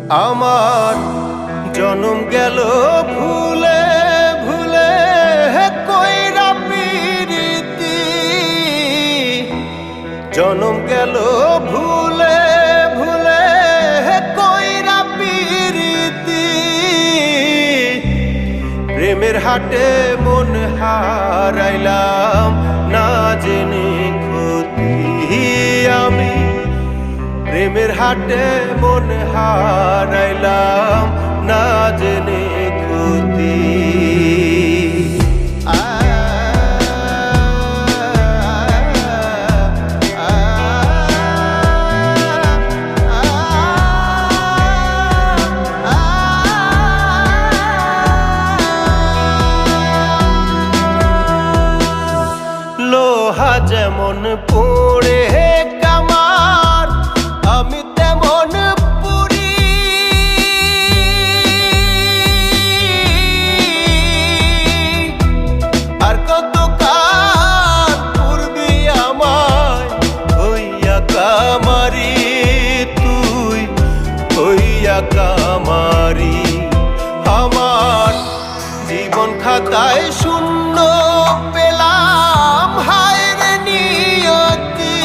আমার জনম গেল ভুলে ভুলে কইরা পিরিতি, জনম গেল ভুলে ভুলে কইরা পিরিতি। প্রেমের হাটে মন হারাইলাম না জেনে ক্ষতি আমি, প্রেমের হাটে মন হারাইলাম না জেনে ক্ষতি। লোহা যেমন পড়ে কামার, আমি তেমন পুরি। আর কত কাল পূর্বি আমায় হইয়া কামারি, তুই হইয়া কামারি। আমার জীবন খাতায় শূন্য পেলাম হায়রে নিয়তি,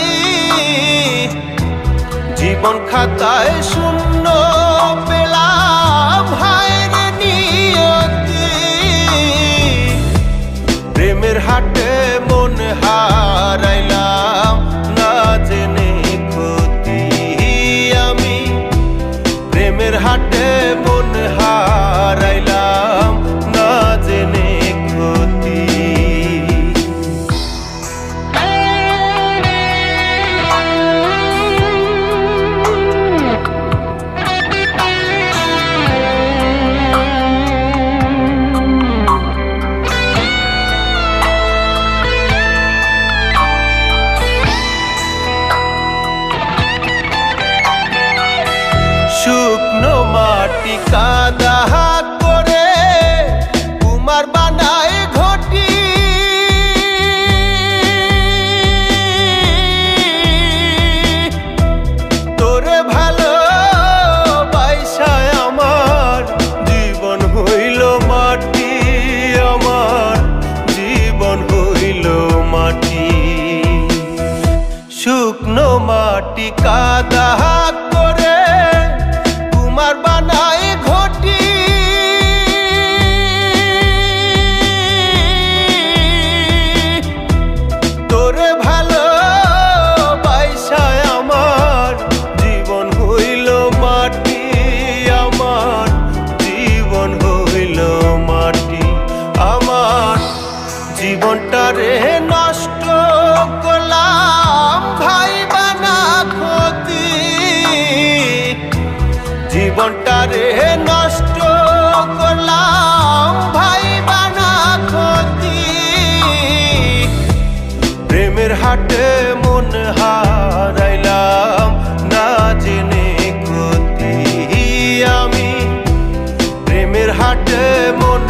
জীবন খাতায় শূন্য পেলাম হায়রে নিয়তি। প্রেমের হাটে মন হারাইলাম না জেনে ক্ষতি আমি, প্রেমের হাটে মন হারাইলাম না জেনে ক্ষতি। শুকনো মাটি কাদা করে কুমার বানায় ঘটি, তোরে ভালো বাইসায় আমার জীবন হইল মাটি, আমার জীবন হইল মাটি। শুকনো মাটি কাদা করে কুমার বানায় ঘটি, তোরে ভালো বাইসায় আমার জীবন হইল মাটি, আমার জীবন হইল মাটি। আমার জীবনটারে নষ্ট করলাম ভাই বানা ক্ষতি, জীবনটারে নষ্ট করলাম ভাই বানা ক্ষতি। প্রেমের হাটে মন হারাইলাম না জেনে ক্ষতি আমি, প্রেমের হাটে মন